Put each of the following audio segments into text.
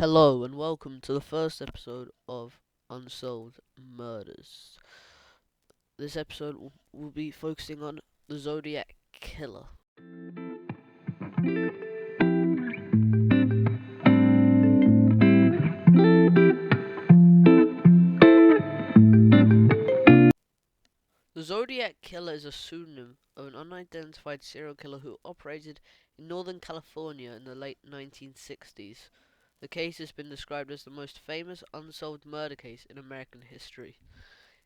Hello and welcome to the first episode of Unsolved Murders. This episode will be focusing on the Zodiac Killer. The Zodiac Killer is a pseudonym of an unidentified serial killer who operated in Northern California in the late 1960s. The case has been described as the most famous unsolved murder case in American history.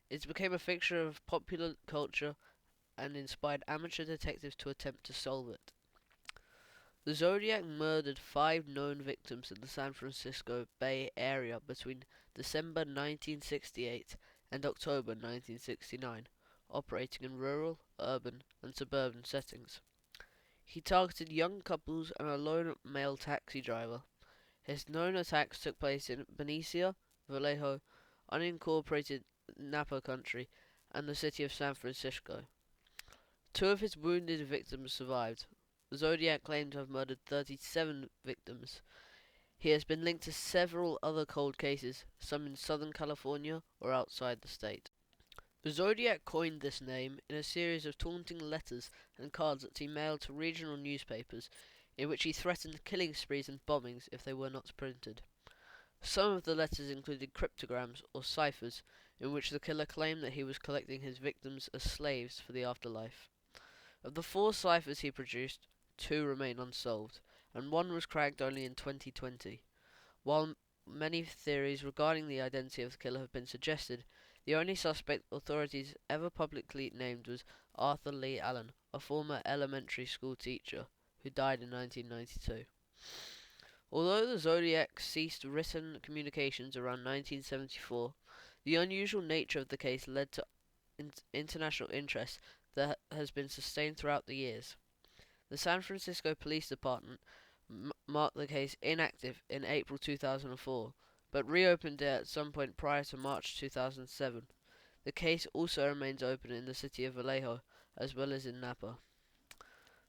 It became a fixture of popular culture and inspired amateur detectives to attempt to solve it. The Zodiac murdered 5 known victims in the San Francisco Bay Area between December 1968 and October 1969, operating in rural, urban, and suburban settings. He targeted young couples and a lone male taxi driver. His known attacks took place in Benicia, Vallejo, unincorporated Napa Country, and the city of San Francisco. 2 of his wounded victims survived. The Zodiac claimed to have murdered 37 victims. He has been linked to several other cold cases, some in Southern California or outside the state. The Zodiac coined this name in a series of taunting letters and cards that he mailed to regional newspapers, in which he threatened killing sprees and bombings if they were not printed. Some of the letters included cryptograms or ciphers, in which the killer claimed that he was collecting his victims as slaves for the afterlife. Of the 4 ciphers he produced, 2 remain unsolved, and 1 was cracked only in 2020. While many theories regarding the identity of the killer have been suggested, the only suspect authorities ever publicly named was Arthur Lee Allen, a former elementary school teacher who died in 1992. Although the Zodiac ceased written communications around 1974, the unusual nature of the case led to international interest that has been sustained throughout the years. The San Francisco Police Department marked the case inactive in April 2004, but reopened it at some point prior to March 2007. The case also remains open in the city of Vallejo, as well as in Napa.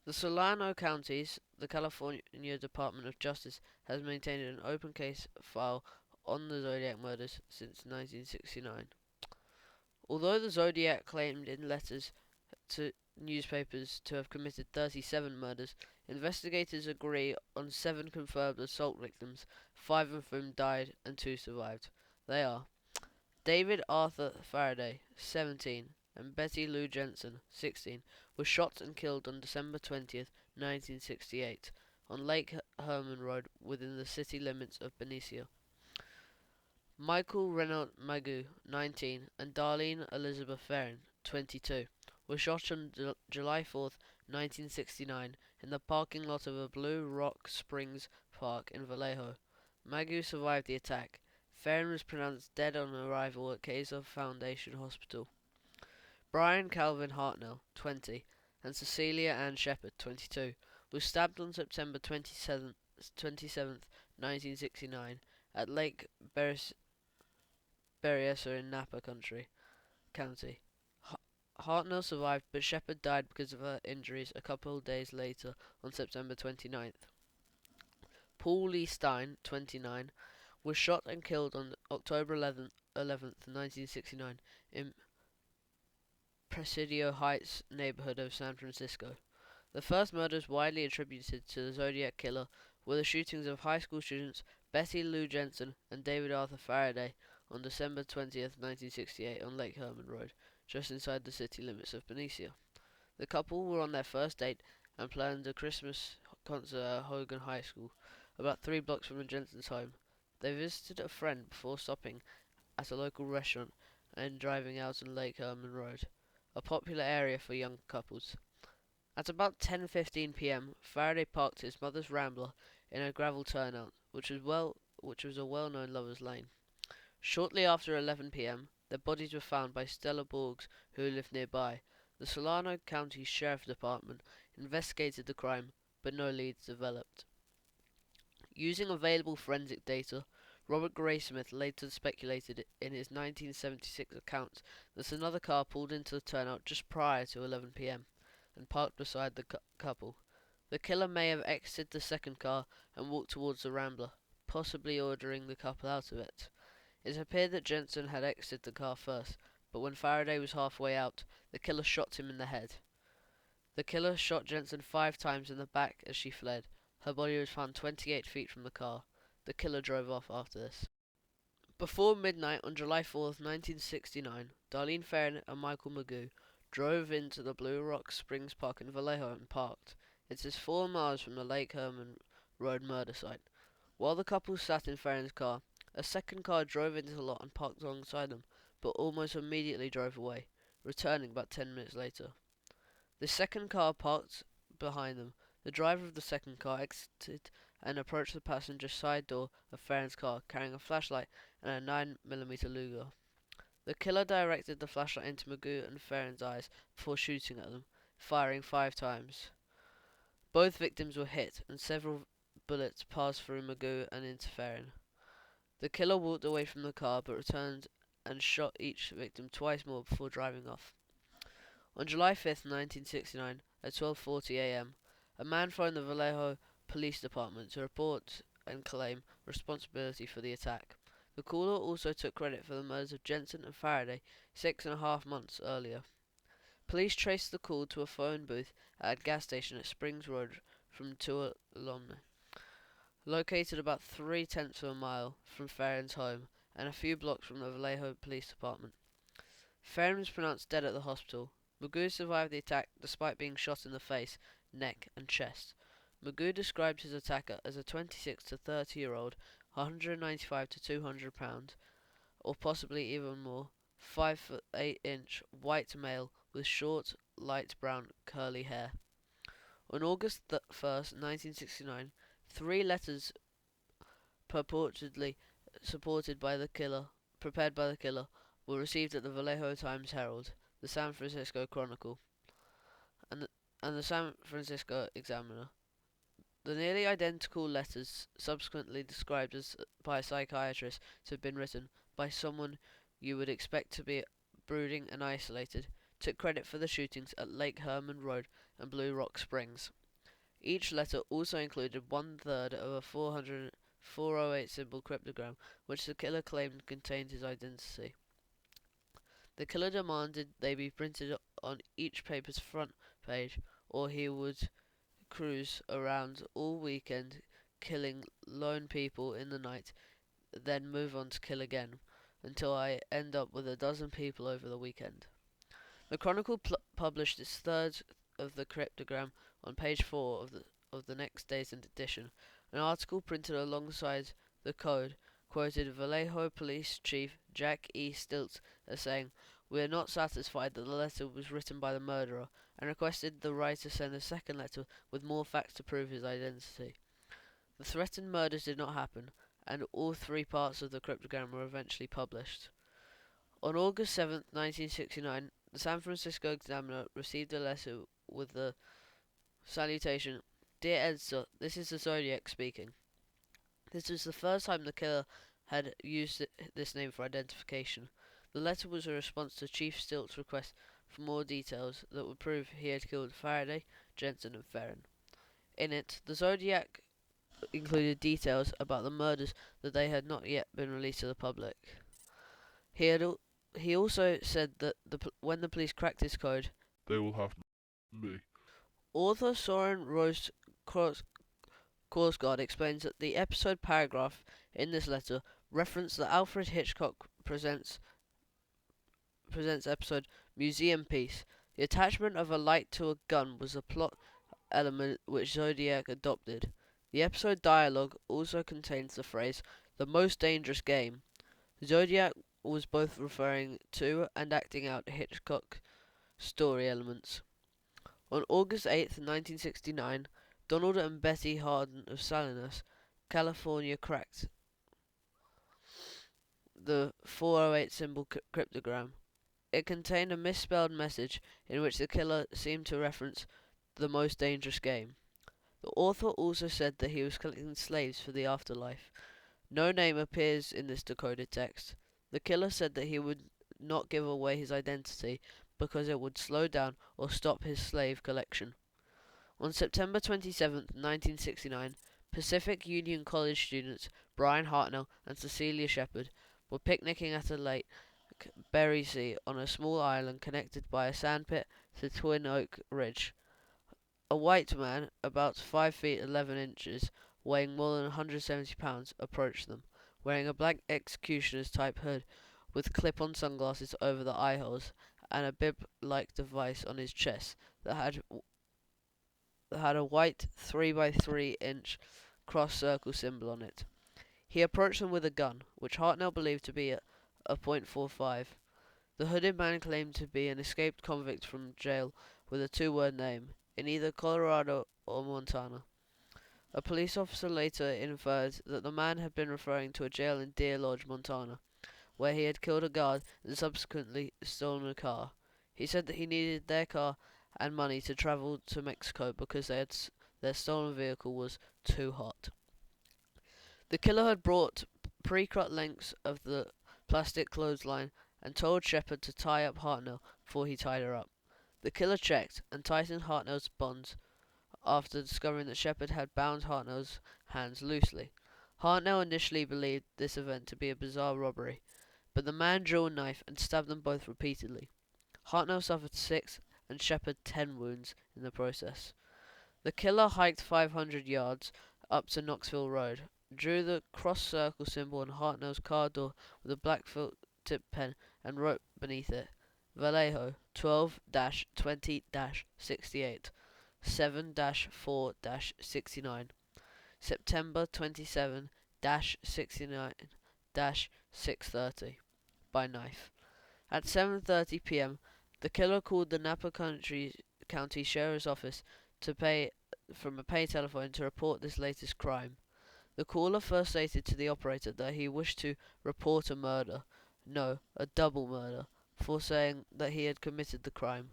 The Solano counties, the California Department of Justice, has maintained an open case file on the Zodiac murders since 1969. Although the Zodiac claimed in letters to newspapers to have committed 37 murders, investigators agree on 7 confirmed assault victims, 5 of whom died and 2 survived. They are David Arthur Faraday, 17, and Betty Lou Jensen, 16, were shot and killed on December 20th, 1968, on Lake Herman Road within the city limits of Benicia. Michael Renaud Magoo, 19, and Darlene Elizabeth Ferrin, 22, were shot on July 4th, 1969, in the parking lot of a Blue Rock Springs park in Vallejo. Magoo survived the attack. Ferrin was pronounced dead on arrival at Kaiser Foundation Hospital. Brian Calvin Hartnell, 20, and Cecilia Ann Shepard, 22, was stabbed on September 27th, 1969, at Lake Berryessa in Napa County. Hartnell survived, but Shepard died because of her injuries a couple of days later on September 29th. Paul Lee Stein, 29, was shot and killed on October 11th, 1969, in Presidio Heights neighborhood of San Francisco. The first murders widely attributed to the Zodiac Killer were the shootings of high school students Betty Lou Jensen and David Arthur Faraday on December 20th, 1968, on Lake Herman Road, just inside the city limits of Benicia. The couple were on their first date and planned a Christmas concert at Hogan High School, about 3 blocks from the Jensen's home. They visited a friend before stopping at a local restaurant and driving out on Lake Herman Road, a popular area for young couples. At about 10:15 p.m., Faraday parked his mother's Rambler in a gravel turnout, which was a well-known lover's lane. Shortly after 11 p.m., their bodies were found by Stella Borgs, who lived nearby. The Solano County Sheriff Department investigated the crime, but no leads developed. Using available forensic data, Robert Graysmith later speculated in his 1976 account that another car pulled into the turnout just prior to 11 p.m. and parked beside the couple. The killer may have exited the second car and walked towards the Rambler. possibly ordering the couple out of it. It appeared that Jensen had exited the car first, but when Faraday was halfway out, the killer shot him in the head. The killer shot Jensen 5 times in the back as she fled. Her body was found 28 feet from the car. The killer drove off after this. Before midnight on July 4th, 1969, Darlene Ferrin and Michael Magoo drove into the Blue Rock Springs Park in Vallejo and parked. It is 4 miles from the Lake Herman Road murder site. While the couple sat in Ferrin's car, a second car drove into the lot and parked alongside them, but almost immediately drove away, returning about 10 minutes later. The second car parked behind them. The driver of the second car exited and approached the passenger side door of Ferrin's car, carrying a flashlight and a 9mm Luger. The killer directed the flashlight into Magoo and Ferrin's eyes before shooting at them, firing 5 times. Both victims were hit, and several bullets passed through Magoo and into Ferrin. The killer walked away from the car, but returned and shot each victim twice more before driving off. On July 5th, 1969, at 12:40 a.m., a man phoned the Vallejo Police Department to report and claim responsibility for the attack. The caller also took credit for the murders of Jensen and Faraday 6.5 months earlier. Police traced the call to a phone booth at a gas station at Springs Road from Tuolumne, located about 3/10 of a mile from Ferrin's home and a few blocks from the Vallejo Police Department. Ferrin was pronounced dead at the hospital. Magoo survived the attack despite being shot in the face, neck, and chest. Magoo described his attacker as a 26 to 30-year-old, 195 to 200 pounds, or possibly even more, 5'8" white male with short, light brown, curly hair. On August 1st, 1969, 3 letters purportedly supported by the killer, prepared by the killer, were received at the Vallejo Times-Herald, the San Francisco Chronicle, and the San Francisco Examiner. The nearly identical letters, subsequently described as by a psychiatrist to have been written by someone you would expect to be brooding and isolated, took credit for the shootings at Lake Herman Road and Blue Rock Springs. Each letter also included 1/3 of a 408 symbol cryptogram, which the killer claimed contained his identity. The killer demanded they be printed on each paper's front page, or he would cruise around all weekend, killing lone people in the night, then move on to kill again, until I end up with a dozen people over the weekend. The Chronicle published its third of the cryptogram on page 4 of the next day's edition. An article printed alongside the code quoted Vallejo Police Chief Jack E. Stiltz as saying, "We are not satisfied that the letter was written by the murderer," and requested the writer send a second letter with more facts to prove his identity. The threatened murders did not happen, and all 3 parts of the cryptogram were eventually published. On August 7th, 1969, the San Francisco Examiner received a letter with the salutation, "Dear Editor, this is the Zodiac speaking." This was the first time the killer had used this name for identification. The letter was a response to Chief Stilt's request for more details that would prove he had killed Faraday, Jensen, and Ferrin. In it, the Zodiac included details about the murders that they had not yet been released to the public. He also said that when the police cracked his code, they will have me. Author Soren Rose Korsgaard explains that the episode paragraph in this letter referenced the Alfred Hitchcock presents episode Museum Piece. The attachment of a light to a gun was a plot element which Zodiac adopted. The episode dialogue also contains the phrase, "the most dangerous game." Zodiac was both referring to and acting out Hitchcock story elements. On August 8th, 1969, Donald and Betty Harden of Salinas, California cracked the 408 symbol cryptogram. It contained a misspelled message in which the killer seemed to reference the most dangerous game. The author also said that he was collecting slaves for the afterlife. No name appears in this decoded text. The killer said that he would not give away his identity because it would slow down or stop his slave collection. On September 27, 1969, Pacific Union College students Brian Hartnell, and Cecilia Shepherd were picnicking at a lake, Berrysea, on a small island connected by a sandpit to Twin Oak Ridge. A white man, about 5 feet 11 inches, weighing more than 170 pounds, approached them, wearing a black executioner's type hood with clip-on sunglasses over the eye holes and a bib-like device on his chest that had a white 3 by 3 inch cross circle symbol on it. He approached them with a gun, which Hartnell believed to be a .45. The hooded man claimed to be an escaped convict from jail with a two-word name, in either Colorado or Montana. A police officer later inferred that the man had been referring to a jail in Deer Lodge, Montana, where he had killed a guard and subsequently stolen a car. He said that he needed their car and money to travel to Mexico because their stolen vehicle was too hot. The killer had brought pre-cut lengths of the plastic clothesline and told Shepherd to tie up Hartnell before he tied her up. The killer checked and tightened Hartnell's bonds after discovering that Shepherd had bound Hartnell's hands loosely. Hartnell initially believed this event to be a bizarre robbery, but the man drew a knife and stabbed them both repeatedly. Hartnell suffered 6 and Shepherd 10 wounds in the process. The killer hiked 500 yards up to Knoxville Road, drew the cross-circle symbol on Hartnell's car door with a black felt-tip pen, and wrote beneath it, Vallejo 12-20-68, 7-4-69, September 27-69-630, by knife. At 7:30 p.m., the killer called the Napa County Sheriff's Office from a pay telephone to report this latest crime. The caller first stated to the operator that he wished to report a murder, no, a double murder, for saying that he had committed the crime.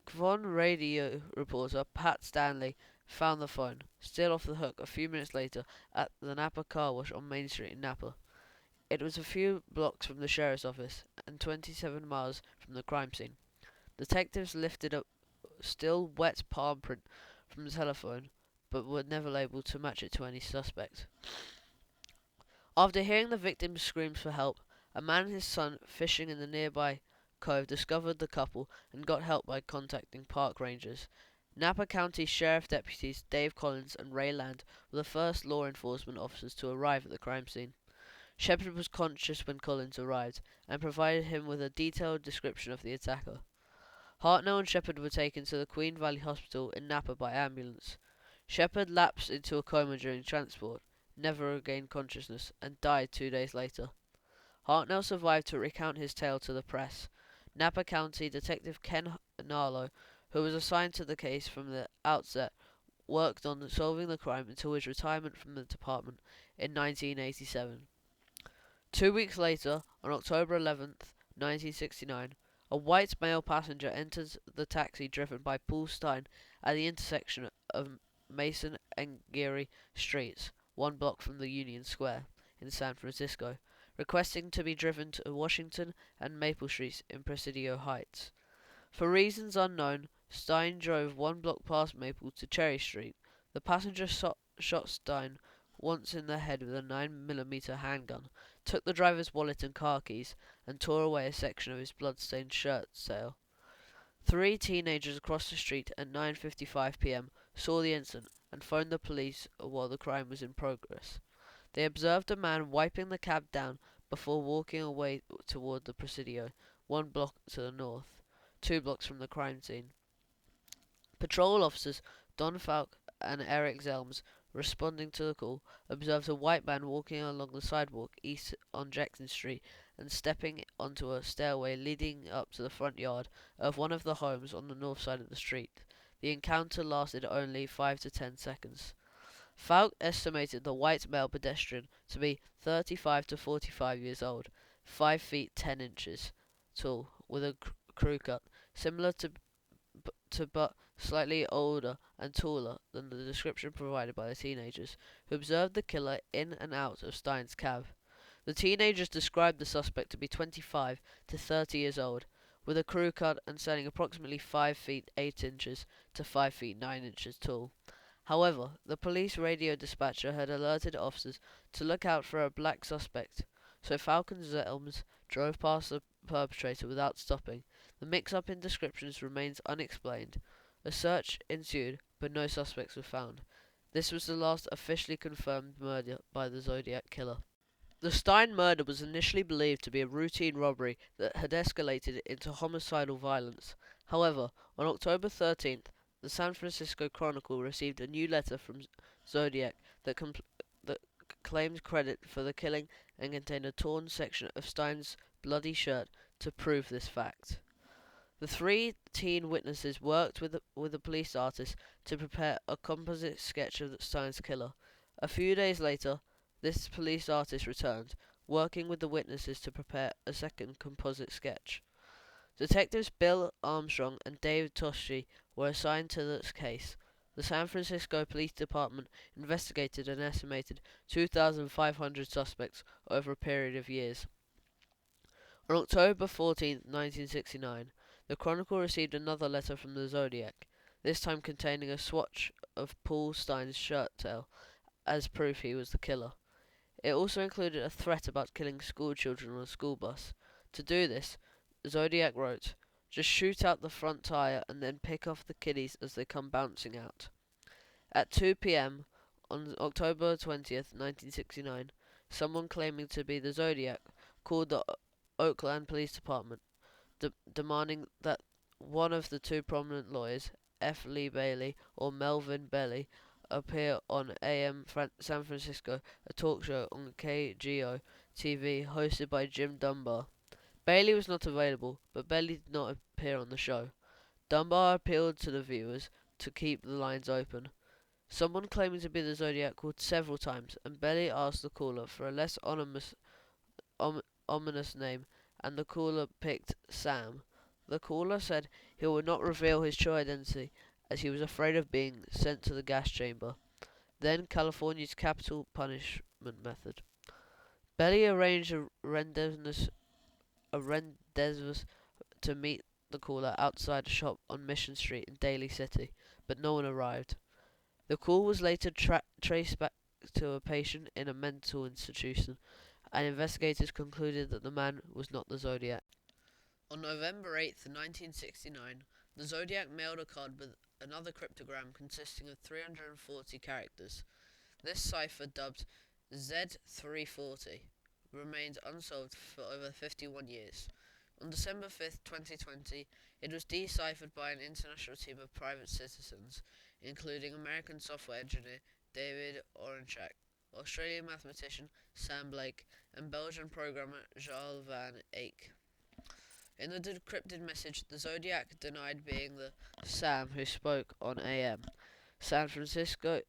Kvon radio reporter Pat Stanley found the phone, still off the hook, a few minutes later at the Napa car wash on Main Street in Napa. It was a few blocks from the sheriff's office and 27 miles from the crime scene. Detectives lifted a still wet palm print from the telephone, but were never able to match it to any suspect. After hearing the victim's screams for help, a man and his son fishing in the nearby cove discovered the couple and got help by contacting park rangers. Napa County Sheriff Deputies Dave Collins and Ray Land were the first law enforcement officers to arrive at the crime scene. Shepherd was conscious when Collins arrived, and provided him with a detailed description of the attacker. Hartnell and Shepherd were taken to the Queen Valley Hospital in Napa by ambulance. Shepherd lapsed into a coma during transport, never regained consciousness, and died 2 days later. Hartnell survived to recount his tale to the press. Napa County Detective Ken Narlow, who was assigned to the case from the outset, worked on solving the crime until his retirement from the department in 1987. 2 weeks later, on October 11th, 1969, a white male passenger enters the taxi driven by Paul Stein at the intersection of Mason and Geary Streets, 1 block from the Union Square in San Francisco, requesting to be driven to Washington and Maple Streets in Presidio Heights. For reasons unknown, Stein drove 1 block past Maple to Cherry Street. The passenger shot Stein once in the head with a 9mm handgun, took the driver's wallet and car keys, and tore away a section of his blood-stained shirt tail. 3 teenagers across the street at 9:55 p.m. saw the incident and phoned the police while the crime was in progress. They observed a man wiping the cab down before walking away toward the Presidio, 1 block to the north, 2 blocks from the crime scene. Patrol officers Don Falk and Eric Zelms, responding to the call, observed a white man walking along the sidewalk east on Jackson Street and stepping onto a stairway leading up to the front yard of one of the homes on the north side of the street. The encounter lasted only 5 to 10 seconds. Falk estimated the white male pedestrian to be 35 to 45 years old, 5 feet 10 inches tall, with a crew cut, similar to but slightly older and taller than the description provided by the teenagers, who observed the killer in and out of Stein's cab. The teenagers described the suspect to be 25 to 30 years old, with a crew cut and standing approximately 5 feet 8 inches to 5 feet 9 inches tall. However, the police radio dispatcher had alerted officers to look out for a black suspect, so Falcons Elms drove past the perpetrator without stopping. The mix-up in descriptions remains unexplained. A search ensued, but no suspects were found. This was the last officially confirmed murder by the Zodiac killer. The Stein murder was initially believed to be a routine robbery that had escalated into homicidal violence. However, on October 13th, the San Francisco Chronicle received a new letter from Zodiac that claimed credit for the killing and contained a torn section of Stein's bloody shirt to prove this fact. The three teen witnesses worked with a police artist to prepare a composite sketch of Stein's killer. A few days later, this police artist returned, working with the witnesses to prepare a second composite sketch. Detectives Bill Armstrong and Dave Toschi were assigned to this case. The San Francisco Police Department investigated an estimated 2,500 suspects over a period of years. On October 14, 1969, the Chronicle received another letter from the Zodiac, this time containing a swatch of Paul Stein's shirt tail as proof he was the killer. It also included a threat about killing schoolchildren on a school bus. To do this, Zodiac wrote, "Just shoot out the front tire and then pick off the kiddies as they come bouncing out." At 2 p.m. on October 20th, 1969, someone claiming to be the Zodiac called the Oakland Police Department, demanding that one of the two prominent lawyers, F. Lee Bailey or Melvin Belly, appear on AM San Francisco, a talk show on KGO TV hosted by Jim Dunbar. Bailey was not available, but Belly did not appear on the show. Dunbar appealed to the viewers to keep the lines open. Someone claiming to be the Zodiac called several times, and Belly asked the caller for a less ominous name, and the caller picked Sam. The caller said he would not reveal his true identity, as he was afraid of being sent to the gas chamber, then California's capital punishment method. Belly arranged a rendezvous to meet the caller outside a shop on Mission Street in Daly City, but no one arrived. The call was later traced back to a patient in a mental institution, and investigators concluded that the man was not the Zodiac. On November 8th, 1969, the Zodiac mailed a card with another cryptogram consisting of 340 characters. This cipher, dubbed Z340, remained unsolved for over 51 years. On December 5th, 2020, it was deciphered by an international team of private citizens, including American software engineer David Oranchak, Australian mathematician Sam Blake, and Belgian programmer Charles van Eyck. In the decrypted message, the Zodiac denied being the Sam who spoke on AM San Francisco,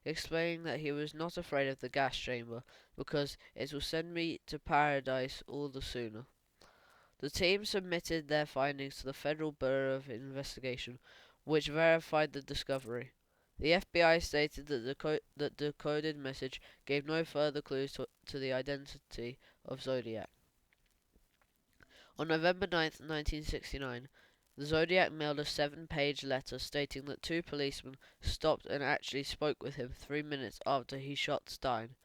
explaining that he was not afraid of the gas chamber because it will send me to paradise all the sooner. The team submitted their findings to the Federal Bureau of Investigation, which verified the discovery. The FBI stated that the decoded message gave no further clues to the identity of Zodiac. On November 9th, 1969, the Zodiac mailed a 7-page letter stating that two policemen stopped and actually spoke with him 3 minutes after he shot Stein.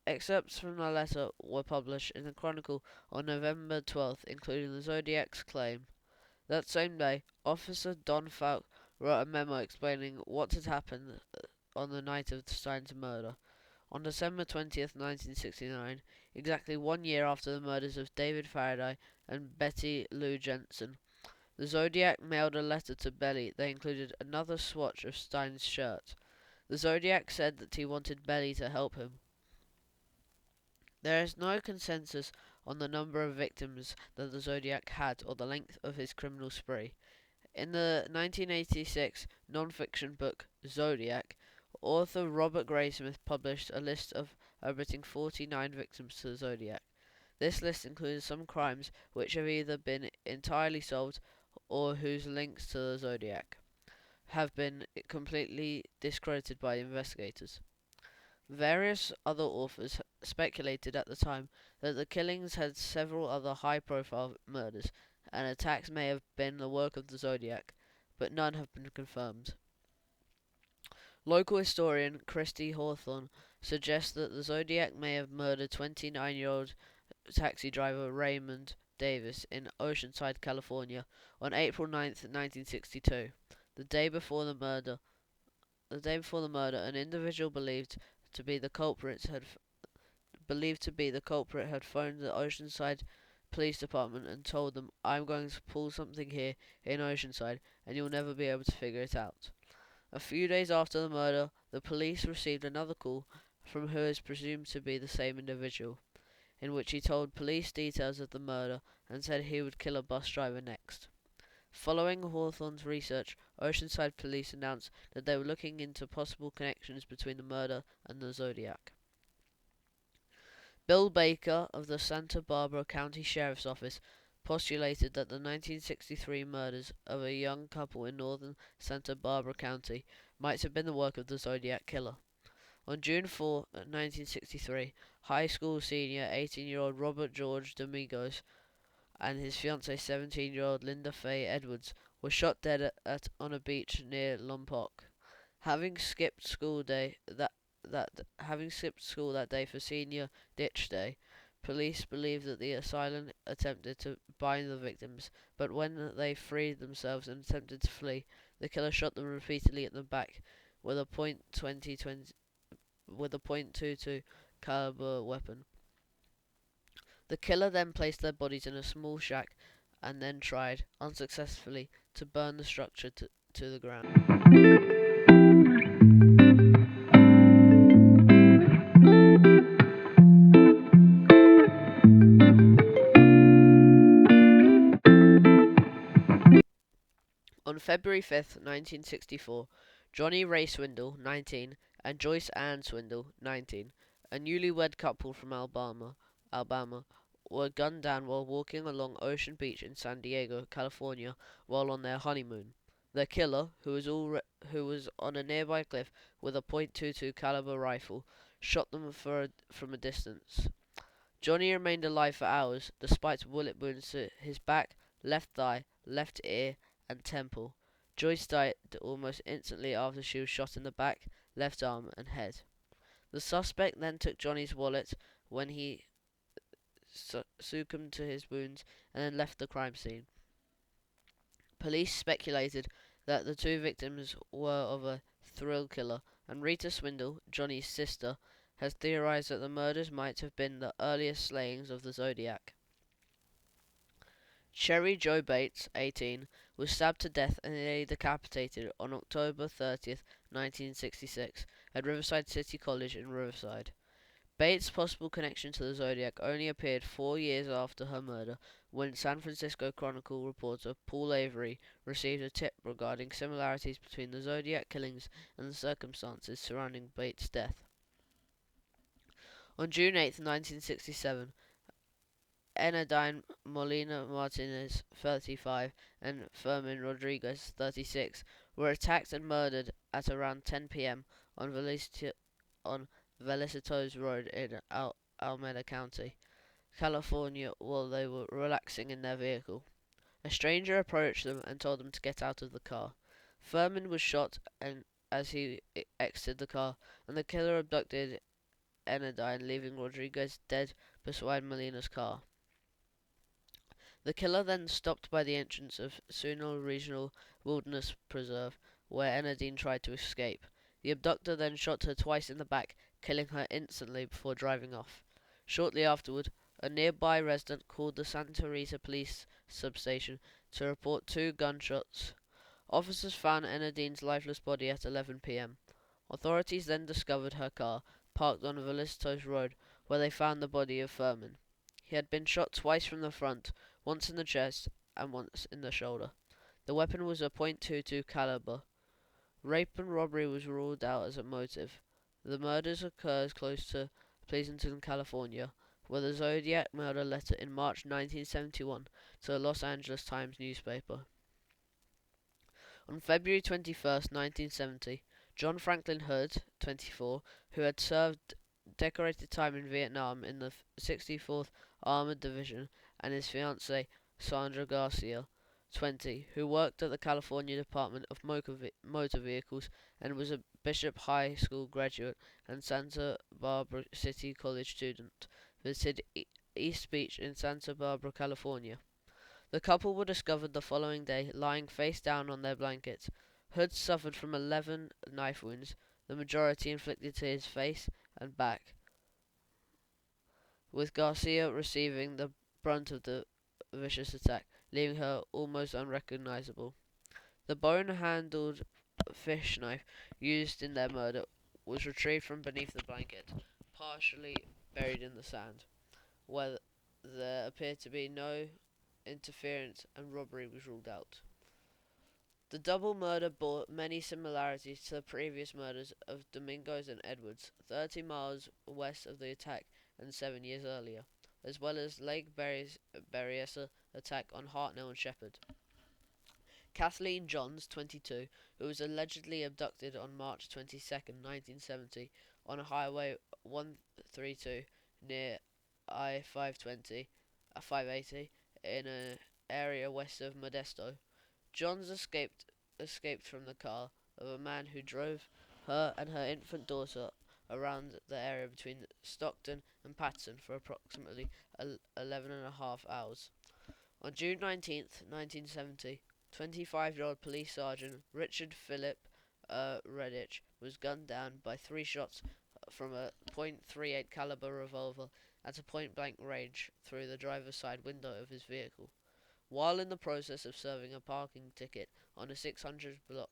Excerpts from the letter were published in the Chronicle on November 12th, including the Zodiac's claim. That same day, Officer Don Falk wrote a memo explaining what had happened on the night of Stein's murder. On December 20th, 1969, exactly 1 year after the murders of David Faraday and Betty Lou Jensen, the Zodiac mailed a letter to Belly that included another swatch of Stein's shirt. The Zodiac said that he wanted Belly to help him. There is no consensus on the number of victims that the Zodiac had or the length of his criminal spree. In the 1986 non-fiction book Zodiac, author Robert Graysmith published a list of admitting 49 victims to the Zodiac. This list includes some crimes which have either been entirely solved or whose links to the Zodiac have been completely discredited by investigators. Various other authors speculated at the time that the killings had several other high-profile murders, and attacks may have been the work of the Zodiac, but none have been confirmed. Local historian Christy Hawthorne suggests that the Zodiac may have murdered 29-year-old taxi driver Raymond Davis in Oceanside, California, on April 9th, 1962. The day before the murder, an individual to be the culprit had phoned the Oceanside Police Department and told them, "I'm going to pull something here in Oceanside, and you'll never be able to figure it out." A few days after the murder, the police received another call from who is presumed to be the same individual, in which he told police details of the murder and said he would kill a bus driver next. Following Hawthorne's research, Oceanside Police announced that they were looking into possible connections between the murder and the Zodiac. Bill Baker of the Santa Barbara County Sheriff's Office postulated that the 1963 murders of a young couple in northern Santa Barbara County might have been the work of the Zodiac Killer. On June 4, 1963, high school senior 18-year-old Robert George Domingos and his fiancée 17-year-old Linda Faye Edwards were shot dead on a beach near Lompoc. Having skipped school that day for senior ditch day, police believe that the assailant attempted to bind the victims, but when they freed themselves and attempted to flee, the killer shot them repeatedly at the back with a .22 caliber weapon. The killer then placed their bodies in a small shack and then tried, unsuccessfully, to burn the structure to the ground. On February 5th, 1964, Johnny Ray Swindle, 19, and Joyce Ann Swindle, 19, a newlywed couple from Alabama, were gunned down while walking along Ocean Beach in San Diego, California, while on their honeymoon. Their killer, who was on a nearby cliff with a .22 caliber rifle, shot them from a distance. Johnny remained alive for hours, despite bullet wounds to his back, left thigh, left ear, and temple. Joyce died almost instantly after she was shot in the back, left arm, and head. The suspect then took Johnny's wallet when he succumbed to his wounds and then left the crime scene. Police speculated that the two victims were of a thrill killer, and Rita Swindle, Johnny's sister, has theorized that the murders might have been the earliest slayings of the Zodiac. Cherry Joe Bates, 18, was stabbed to death and nearly decapitated on October 30th, 1966, at Riverside City College in Riverside. Bates' possible connection to the Zodiac only appeared 4 years after her murder, when San Francisco Chronicle reporter Paul Avery received a tip regarding similarities between the Zodiac killings and the circumstances surrounding Bates' death. On June 8, 1967, Enadine Molina Martinez, 35, and Fermin Rodriguez, 36, were attacked and murdered at around 10 p.m. on Velicitos Road in Alameda County, California, while they were relaxing in their vehicle. A stranger approached them and told them to get out of the car. Fermin was shot as he exited the car, and the killer abducted Enadine, leaving Rodriguez dead beside Molina's car. The killer then stopped by the entrance of Sunol Regional Wilderness Preserve, where Enadine tried to escape. The abductor then shot her twice in the back, killing her instantly before driving off. Shortly afterward, a nearby resident called the Santa Rita police substation to report 2 gunshots. Officers found Enadine's lifeless body at 11 p.m. Authorities then discovered her car, parked on Velicitos Road, where they found the body of Fermin. He had been shot twice from the front, once in the chest and once in the shoulder. The weapon was a .22 caliber. Rape and robbery was ruled out as a motive. The murders occurred close to Pleasanton, California, where the Zodiac mailed a letter in March 1971 to the Los Angeles Times newspaper. On February 21st, 1970, John Franklin Hood, 24, who had served decorated time in Vietnam in the 64th Armored Division, and his fiancée, Sandra Garcia, 20, who worked at the California Department of Motor Vehicles and was a Bishop High School graduate and Santa Barbara City College student, visited East Beach in Santa Barbara, California. The couple were discovered the following day lying face down on their blankets. Hood suffered from 11 knife wounds, the majority inflicted to his face and back, with Garcia receiving the brunt of the vicious attack, leaving her almost unrecognizable. The bone-handled fish knife used in their murder was retrieved from beneath the blanket, partially buried in the sand, where there appeared to be no interference and robbery was ruled out. The double murder bore many similarities to the previous murders of Domingos and Edwards, 30 miles west of the attack and 7 years earlier, as well as Lake Berryessa attack on Hartnell and Shepherd. Kathleen Johns, 22, who was allegedly abducted on March 22, 1970, on Highway 132 near I-580 in an area west of Modesto. Johns escaped from the car of a man who drove her and her infant daughter around the area between Stockton and Patterson for approximately 11.5 hours. On June 19th, 1970, 25-year-old police sergeant Richard Philip Redditch was gunned down by 3 shots from a .38 caliber revolver at a point-blank range through the driver's side window of his vehicle, while in the process of serving a parking ticket on a 600 block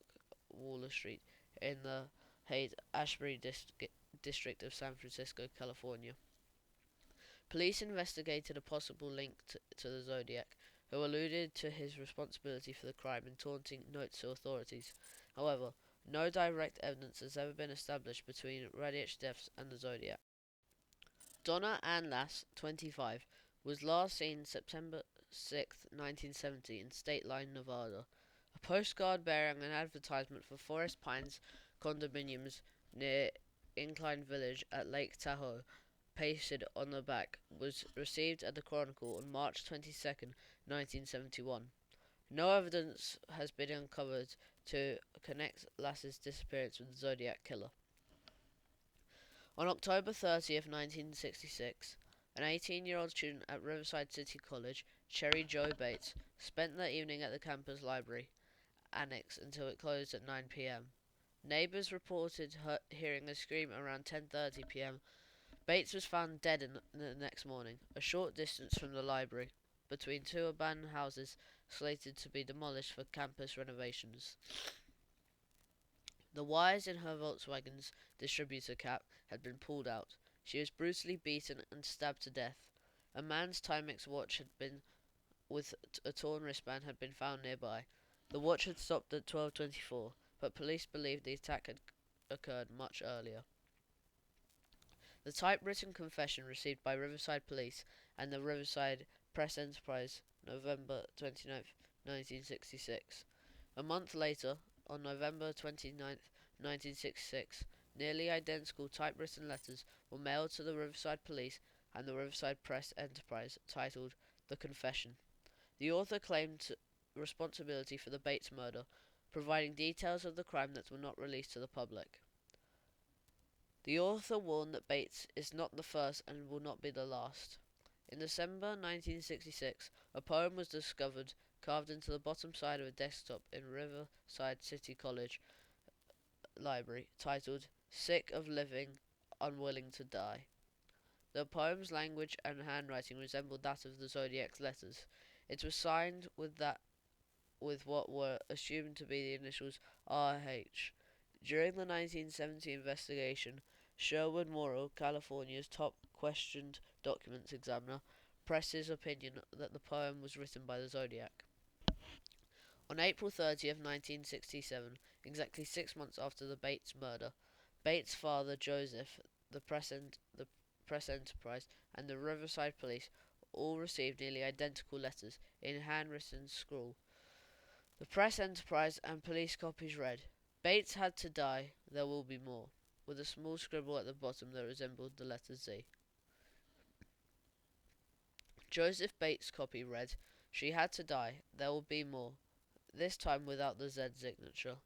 Waller Street in the Haight-Ashbury district of San Francisco, California. Police investigated a possible link to the Zodiac, who alluded to his responsibility for the crime in taunting notes to authorities. However, no direct evidence has ever been established between Radich's deaths and the Zodiac. Donna Ann Lass, 25, was last seen September 6, 1970 in State Line, Nevada. A postcard bearing an advertisement for Forest Pines condominiums near Incline Village at Lake Tahoe, pasted on the back, was received at the Chronicle on March 22, 1971. No evidence has been uncovered to connect Lass's disappearance with the Zodiac killer. On October 30th, 1966, an 18-year-old student at Riverside City College, Cherry Jo Bates, spent the evening at the campus library annex until it closed at 9 p.m. Neighbors reported hearing a scream around 10:30 p.m. Bates was found dead the next morning, a short distance from the library, between 2 abandoned houses slated to be demolished for campus renovations. The wires in her Volkswagen's distributor cap had been pulled out. She was brutally beaten and stabbed to death. A man's Timex watch with a torn wristband had been found nearby. The watch had stopped at 12:24, but police believed the attack had occurred much earlier. The typewritten confession received by Riverside Police and the Riverside Press Enterprise, November 29th, 1966. A month later, on November 29th, 1966, nearly identical typewritten letters were mailed to the Riverside Police and the Riverside Press Enterprise, titled The Confession. The author claimed responsibility for the Bates murder, providing details of the crime that were not released to the public. The author warned that Bates is not the first and will not be the last. In December 1966, a poem was discovered carved into the bottom side of a desktop in Riverside City College library, titled Sick of Living, Unwilling to Die. The poem's language and handwriting resembled that of the Zodiac's letters. It was signed with what were assumed to be the initials R.H. During the 1970 investigation, Sherwood Morrill, California's top questioned documents examiner, pressed his opinion that the poem was written by the Zodiac. On April 30th, 1967, exactly 6 months after the Bates murder, Bates' father Joseph, the Press Enterprise, and the Riverside Police all received nearly identical letters in handwritten scrawl. The Press Enterprise and police copies read, "Bates had to die, there will be more," with a small scribble at the bottom that resembled the letter Z. Joseph Bates' copy read, She had to die. There will be more, this time without the Z signature.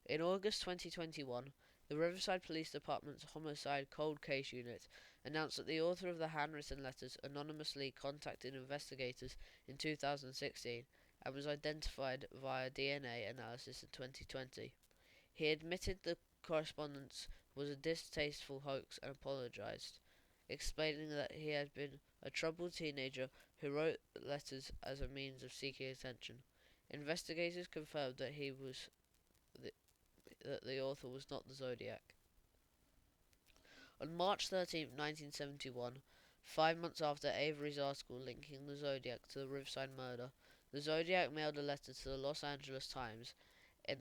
In August 2021, the Riverside Police Department's Homicide Cold Case Unit announced that the author of the handwritten letters anonymously contacted investigators in 2016 and was identified via DNA analysis in 2020. He admitted the correspondence was a distasteful hoax and apologized, explaining that he had been a troubled teenager who wrote letters as a means of seeking attention. Investigators confirmed that the, the author was not the Zodiac. On March 13, 1971, 5 months after Avery's article linking the Zodiac to the Riverside murder, the Zodiac mailed a letter to the Los Angeles Times. In,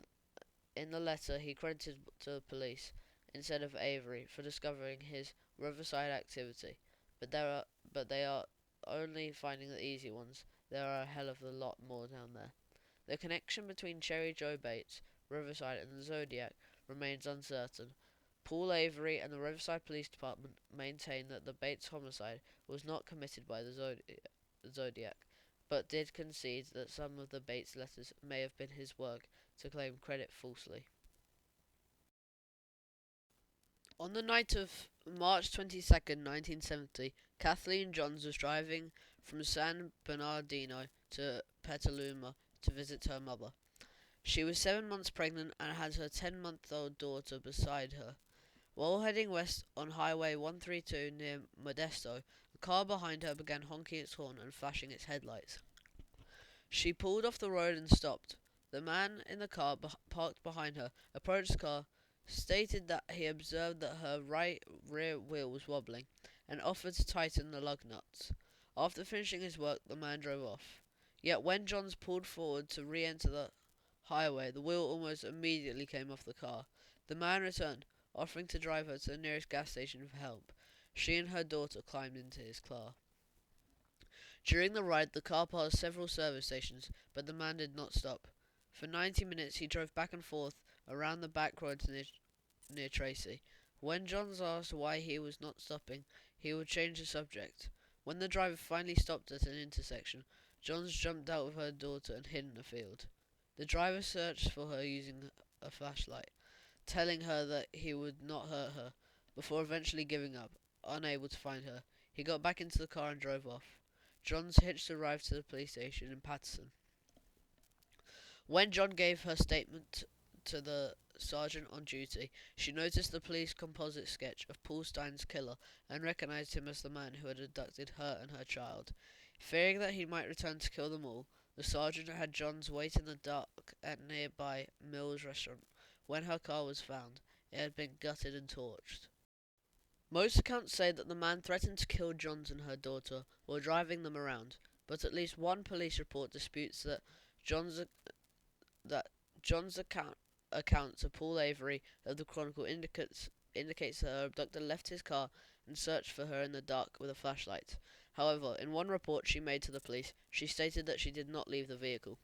in the letter, he credited to the police, instead of Avery, for discovering his Riverside activity. But they are only finding the easy ones. There are a hell of a lot more down there. The connection between Cherry Joe Bates, Riverside, and the Zodiac remains uncertain. Paul Avery and the Riverside Police Department maintain that the Bates homicide was not committed by the Zodiac, but did concede that some of the Bates letters may have been his work to claim credit falsely. On the night of March 22nd, 1970, Kathleen Johns was driving from San Bernardino to Petaluma to visit her mother. She was 7 months pregnant and had her 10-month-old daughter beside her. While heading west on Highway 132 near Modesto, a car behind her began honking its horn and flashing its headlights. She pulled off the road and stopped. The man in the car parked behind her approached the car, stated that he observed that her right rear wheel was wobbling, and offered to tighten the lug nuts. After finishing his work, the man drove off. Yet when Johns pulled forward to re-enter the highway, the wheel almost immediately came off the car. The man returned, offering to drive her to the nearest gas station for help. She and her daughter climbed into his car. During the ride, the car passed several service stations, but the man did not stop. For 90 minutes, he drove back and forth around the back roads near Tracy. When Johns asked why he was not stopping, he would change the subject. When the driver finally stopped at an intersection, Johns jumped out with her daughter and hid in a field. The driver searched for her using a flashlight, telling her that he would not hurt her, before eventually giving up. Unable to find her, he got back into the car and drove off. Johns hitched a ride to the police station in Patterson. When John gave her statement to the sergeant on duty, she noticed the police composite sketch of Paul Stein's killer and recognized him as the man who had abducted her and her child. Fearing that he might return to kill them all, the sergeant had Johns wait in the dark at nearby Mills restaurant. When her car was found, it had been gutted and torched. Most accounts say that the man threatened to kill Johns and her daughter while driving them around, but at least one police report disputes that Johns that John's account to Paul Avery of the Chronicle indicates that her abductor left his car and searched for her in the dark with a flashlight. However, in one report she made to the police, she stated that she did not leave the vehicle.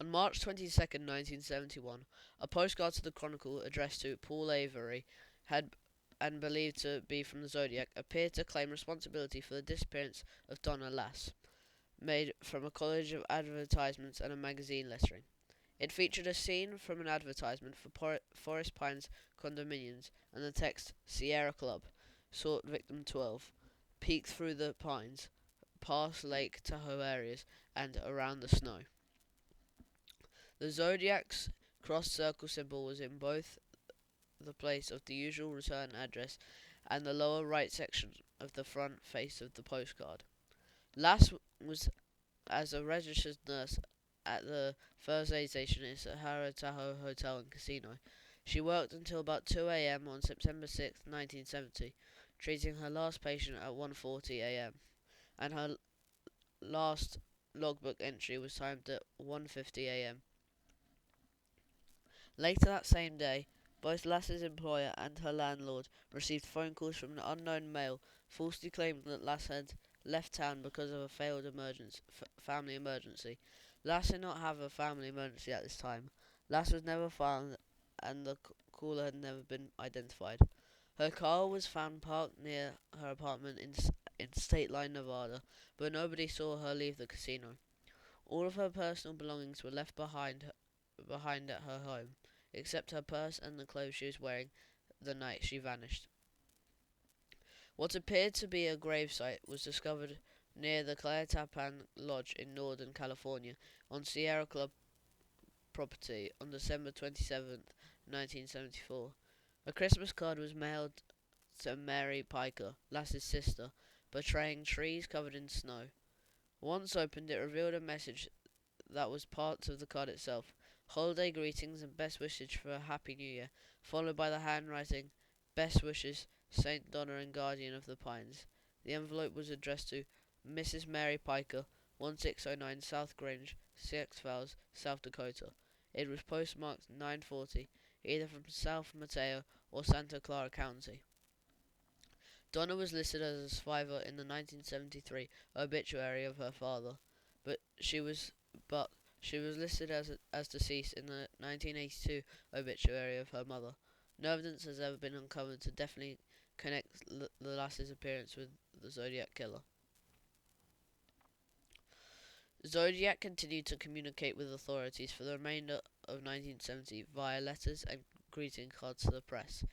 On March 22nd, 1971, a postcard to the Chronicle addressed to Paul Avery had and believed to be from the Zodiac appeared to claim responsibility for the disappearance of Donna Lass, made from a college of advertisements and a magazine lettering. It featured a scene from an advertisement for Forest Pines condominiums and the text Sierra Club, sought victim 12, peeked through the pines, past Lake Tahoe areas, and around the snow. The Zodiac's cross circle symbol was in both the place of the usual return address and the lower right section of the front face of the postcard. Lass was as a registered nurse at the first aid station in Sahara Tahoe Hotel and Casino. She worked until about 2 a.m. on September 6, 1970, treating her last patient at 1:40 a.m. and her last logbook entry was timed at 1:50 a.m. Later that same day, both Lass's employer and her landlord received phone calls from an unknown male falsely claiming that Lass had left town because of a failed family emergency. Lass did not have a family emergency at this time. Lass was never found and the caller had never been identified. Her car was found parked near her apartment in State Line, Nevada, but nobody saw her leave the casino. All of her personal belongings were left behind at her home, except her purse and the clothes she was wearing the night she vanished. What appeared to be a gravesite was discovered near the Claire Tappan Lodge in Northern California on Sierra Club property on December 27th, 1974. A Christmas card was mailed to Mary Piker, Lass's sister, portraying trees covered in snow. Once opened, it revealed a message that was part of the card itself: holiday greetings and best wishes for a happy new year, followed by the handwriting, best wishes, Saint Donna and Guardian of the Pines. The envelope was addressed to Mrs. Mary Piker, 1609 South Grange, Sioux Falls, South Dakota. It was postmarked 940, either from South Mateo or Santa Clara County. Donna was listed as a survivor in the 1973 obituary of her father, but she was but she was listed as deceased in the 1982 obituary of her mother. No evidence has ever been uncovered to definitely connect the Lass's appearance with the Zodiac killer. Zodiac continued to communicate with authorities for the remainder of 1970 via letters and greeting cards to the press.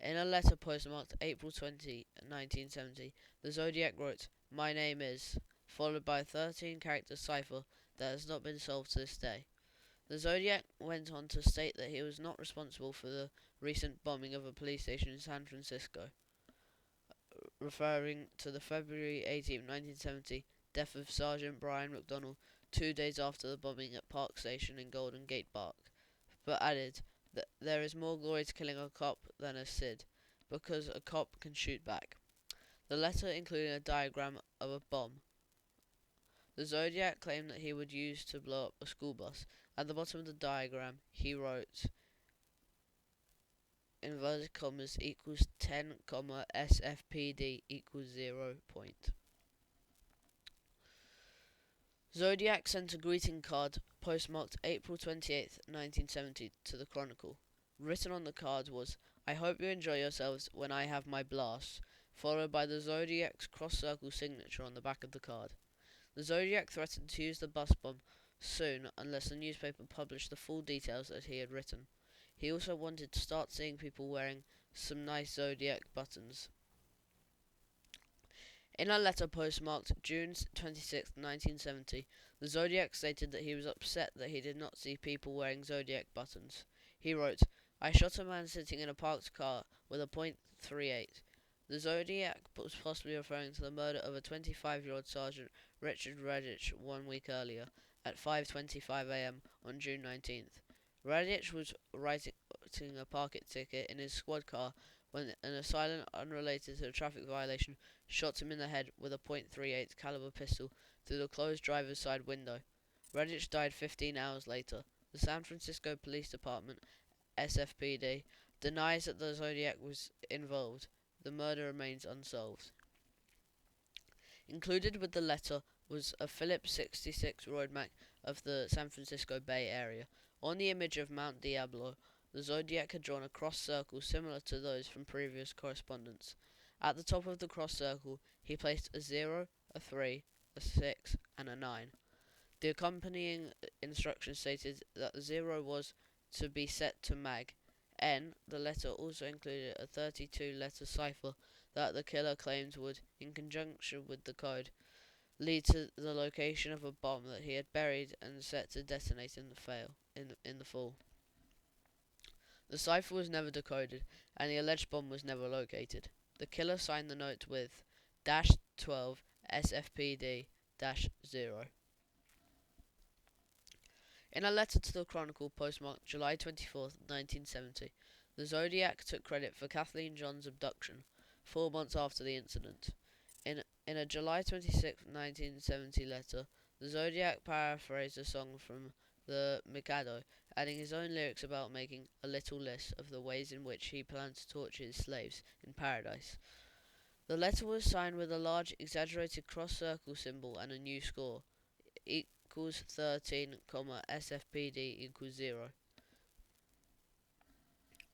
In a letter postmarked April 20, 1970, the Zodiac wrote, "My name is," followed by a 13-character cipher that has not been solved to this day. The Zodiac went on to state that he was not responsible for the recent bombing of a police station in San Francisco, referring to the February 18, 1970 death of Sergeant Brian McDonald 2 days after the bombing at Park Station in Golden Gate Park, but added that there is more glory to killing a cop than a SID, because a cop can shoot back. The letter included a diagram of a bomb the Zodiac claimed that he would use to blow up a school bus. At the bottom of the diagram, he wrote, inverted commas equals 10, SFPD equals 0 point. Zodiac sent a greeting card postmarked April 28th, 1970 to the Chronicle. Written on the card was, "I hope you enjoy yourselves when I have my blast," followed by the Zodiac's cross-circle signature on the back of the card. The Zodiac threatened to use the bus bomb soon unless the newspaper published the full details that he had written. He also wanted to start seeing people wearing some nice Zodiac buttons. In a letter postmarked June 26, 1970, the Zodiac stated that he was upset that he did not see people wearing Zodiac buttons. He wrote, "I shot a man sitting in a parked car with a .38. The Zodiac was possibly referring to the murder of a 25-year-old Sergeant Richard Radich 1 week earlier, at 5:25 a.m. on June 19th. Radich was writing a parking ticket in his squad car when an assailant unrelated to the traffic violation shot him in the head with a .38 caliber pistol through the closed driver's side window. Radich died 15 hours later. The San Francisco Police Department, SFPD, denies that the Zodiac was involved. The murder remains unsolved. Included with the letter was a Phillips 66 road map of the San Francisco Bay Area. On the image of Mount Diablo, the Zodiac had drawn a cross circle similar to those from previous correspondence. At the top of the cross circle, he placed a 0, a 3, a 6, and a 9. The accompanying instructions stated that the 0 was to be set to mag. The letter also included a 32-letter cipher that the killer claimed would, in conjunction with the code, lead to the location of a bomb that he had buried and set to detonate in the fall. The cipher was never decoded, and the alleged bomb was never located. The killer signed the note with -12 SFPD-0. In a letter to the Chronicle postmarked July 24th, 1970, the Zodiac took credit for Kathleen John's abduction, 4 months after the incident. In a July 26, 1970 letter, the Zodiac paraphrased a song from the Mikado, adding his own lyrics about making a little list of the ways in which he planned to torture his slaves in paradise. The letter was signed with a large, exaggerated cross-circle symbol and a new score, equals 13, SFPD equals 0.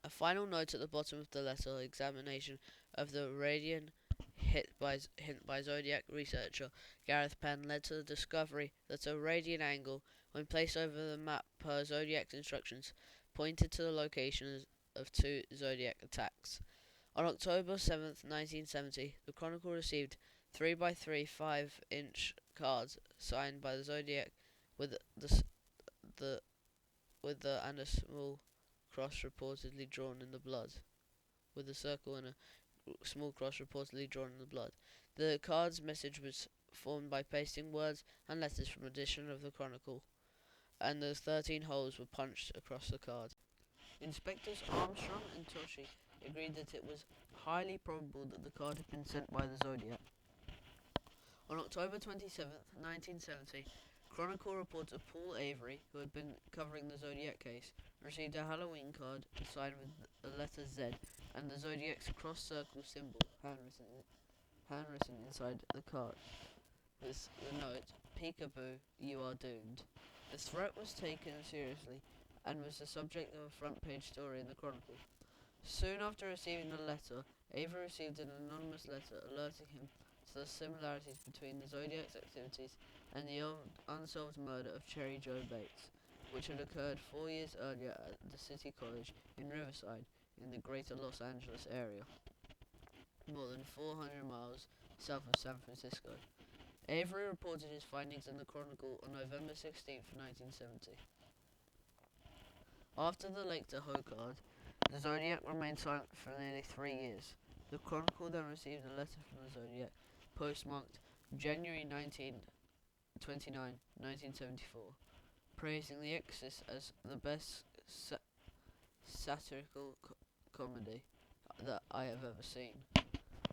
A final note at the bottom of the letter: examination of the radian hint by Zodiac researcher Gareth Penn led to the discovery that a radiant angle, when placed over the map per Zodiac's instructions, pointed to the locations of two Zodiac attacks. On October 7th, 1970, the Chronicle received 3 by 3 5-inch cards signed by the Zodiac with the with the and a small cross reportedly drawn in the blood, with a circle and a small cross reportedly drawn in the blood. The card's message was formed by pasting words and letters from an edition of the Chronicle, and the 13 holes were punched across the card. Inspectors Armstrong and Toshi agreed that it was highly probable that the card had been sent by the Zodiac. On October 27th, 1970, Chronicle reporter Paul Avery, who had been covering the Zodiac case, received a Halloween card signed with the letter Z and the Zodiac's cross circle symbol handwritten inside the card. With the note, "Peekaboo, you are doomed." The threat was taken seriously and was the subject of a front page story in the Chronicle. Soon after receiving the letter, Avery received an anonymous letter alerting him to the similarities between the Zodiac's activities and the old unsolved murder of Cherry Joe Bates, which had occurred 4 years earlier at the City College in Riverside, in the greater Los Angeles area, more than 400 miles south of San Francisco. Avery reported his findings in the Chronicle on November 16th, 1970. After the Lake Tahoe card, the Zodiac remained silent for nearly 3 years. The Chronicle then received a letter from the Zodiac, postmarked January 1974, praising The Exorcist as the best satirical comedy that I have ever seen.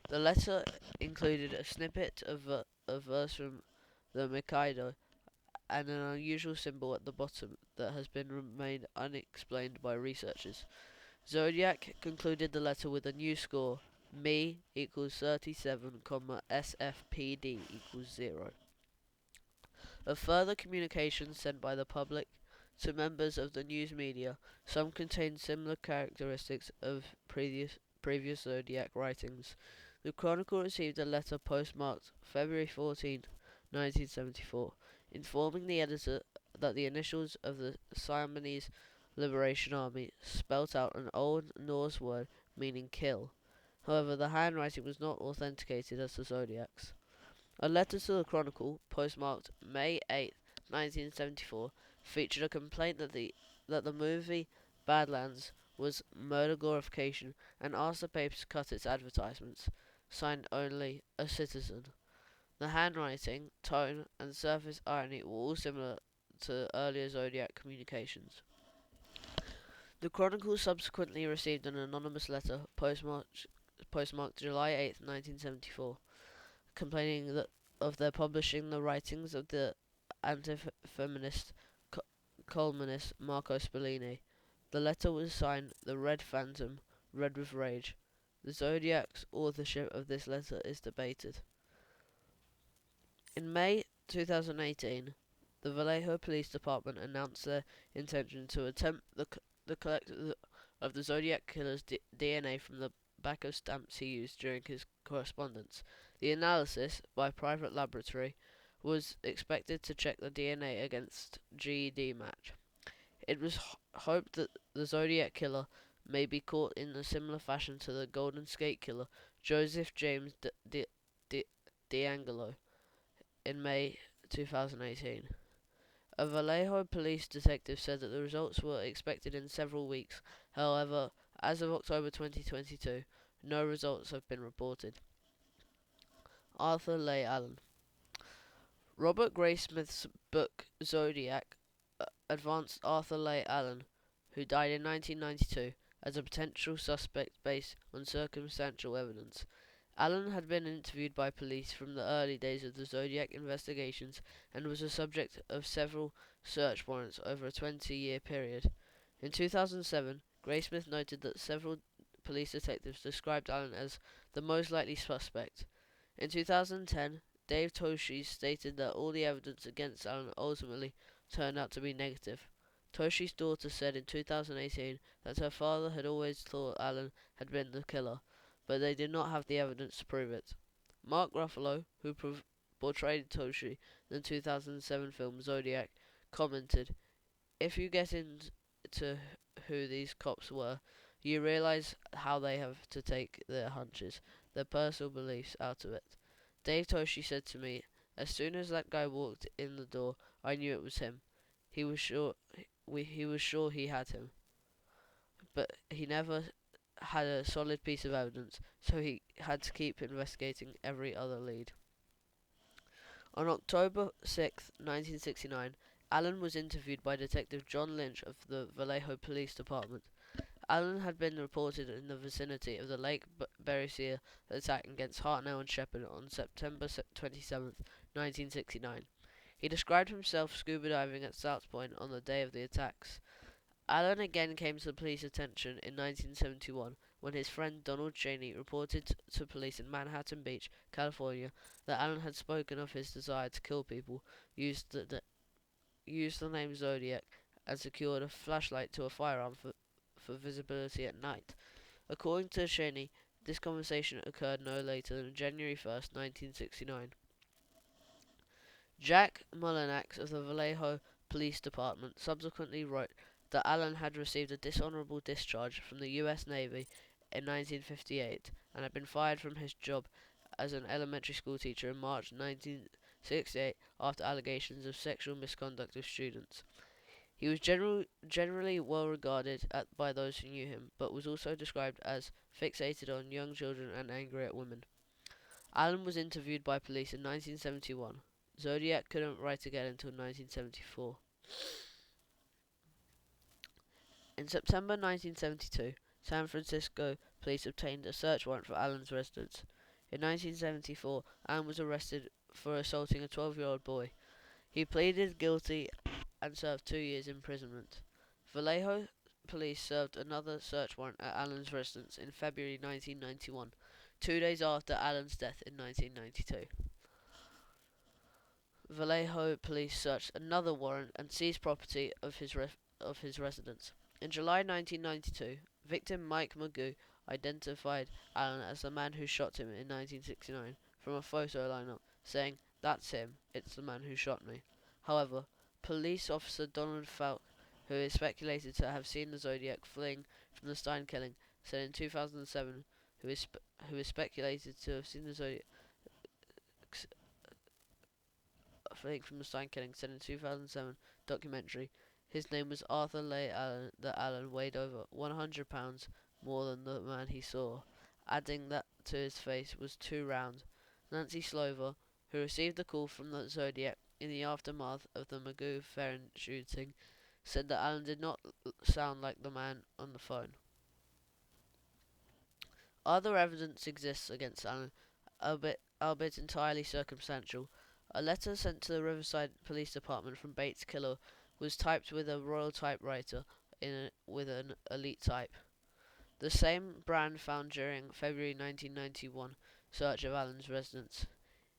The letter included a snippet of a verse from the Mikado and an unusual symbol at the bottom that has been remained unexplained by researchers. Zodiac concluded the letter with a new score: Me equals 37, SFPD equals 0. Of further communications sent by the public to members of the news media, some contained similar characteristics of previous Zodiac writings. The Chronicle received a letter postmarked February 14, 1974, informing the editor that the initials of the Siamese Liberation Army spelt out an Old Norse word meaning kill. However, the handwriting was not authenticated as the Zodiac's. A letter to the Chronicle, postmarked May 8, 1974, featured a complaint that the movie Badlands was murder glorification and asked the paper to cut its advertisements. Signed only a citizen. The handwriting, tone, and surface irony were all similar to earlier Zodiac communications. The Chronicle subsequently received an anonymous letter postmarked July 8, 1974, complaining of their publishing the writings of the anti-feminist columnist Marco Spallini. The letter was signed The Red Phantom, Red with Rage. The Zodiac's authorship of this letter is debated. In May 2018, the Vallejo Police Department announced their intention to attempt the collect of the Zodiac killer's DNA from the back of stamps he used during his correspondence. The analysis, by private laboratory, was expected to check the DNA against GED match. It was hoped that the Zodiac killer may be caught in a similar fashion to the Golden Skate Killer, Joseph James D'Angelo, in May 2018. A Vallejo police detective said that the results were expected in several weeks. However, as of October 2022, no results have been reported. Arthur Leigh Allen. Robert Graysmith's book Zodiac advanced Arthur Leigh Allen, who died in 1992, as a potential suspect based on circumstantial evidence. Allen had been interviewed by police from the early days of the Zodiac investigations and was the subject of several search warrants over a 20-year period. In 2007, Graysmith noted that several police detectives described Allen as the most likely suspect. In 2010, Dave Toshi stated that all the evidence against Allen ultimately turned out to be negative. Toshi's daughter said in 2018 that her father had always thought Allen had been the killer, but they did not have the evidence to prove it. Mark Ruffalo, who portrayed Toshi in the 2007 film Zodiac, commented, "If you get into who these cops were, you realize how they have to take their hunches, their personal beliefs out of it. Dave Toshi said to me, as soon as that guy walked in the door, I knew it was him. He was sure he was sure he had him, but he never had a solid piece of evidence, so he had to keep investigating every other lead." On October 6, 1969, Allen was interviewed by Detective John Lynch of the Vallejo Police Department. Allen had been reported in the vicinity of the Lake Berrycia attack against Hartnell and Shepard on September 27, 1969. He described himself scuba diving at South Point on the day of the attacks. Allen again came to the police attention in 1971 when his friend Donald Cheney reported to police in Manhattan Beach, California, that Allen had spoken of his desire to kill people, used the name Zodiac, and secured a flashlight to a firearm for visibility at night. According to Cheney, this conversation occurred no later than January 1st, 1969. Jack Mullinax of the Vallejo Police Department subsequently wrote that Allen had received a dishonorable discharge from the U.S. Navy in 1958 and had been fired from his job as an elementary school teacher in March 1968 after allegations of sexual misconduct of students. He was generally well regarded by those who knew him, but was also described as fixated on young children and angry at women. Allen was interviewed by police in 1971. Zodiac couldn't write again until 1974. In September 1972, San Francisco police obtained a search warrant for Allen's residence. In 1974, Allen was arrested for assaulting a 12-year-old boy. He pleaded guilty and served 2 years imprisonment. Vallejo police served another search warrant at Allen's residence in February 1991, 2 days after Allen's death in 1992. Vallejo police searched another warrant and seized property of his residence. In July 1992, victim Mike Magoo identified Allen as the man who shot him in 1969 from a photo lineup, saying, "That's him, it's the man who shot me." However, police officer Donald Falk, who is speculated to have seen the Zodiac fleeing from the Stein killing, said in 2007, who is speculated to have seen the Zodiac fleeing from the Stein killing, said in 2007 documentary, his name was Arthur Leigh Allen, that Allen weighed over 100 pounds more than the man he saw, adding that to his face was too round. Nancy Slover, who received the call from the Zodiac in the aftermath of the Magoo-Ferrin shooting, said that Allen did not sound like the man on the phone. Other evidence exists against Allen, albeit entirely circumstantial. A letter sent to the Riverside Police Department from Bates Killer was typed with a Royal typewriter with an Elite type, the same brand found during February 1991 search of Allen's residence.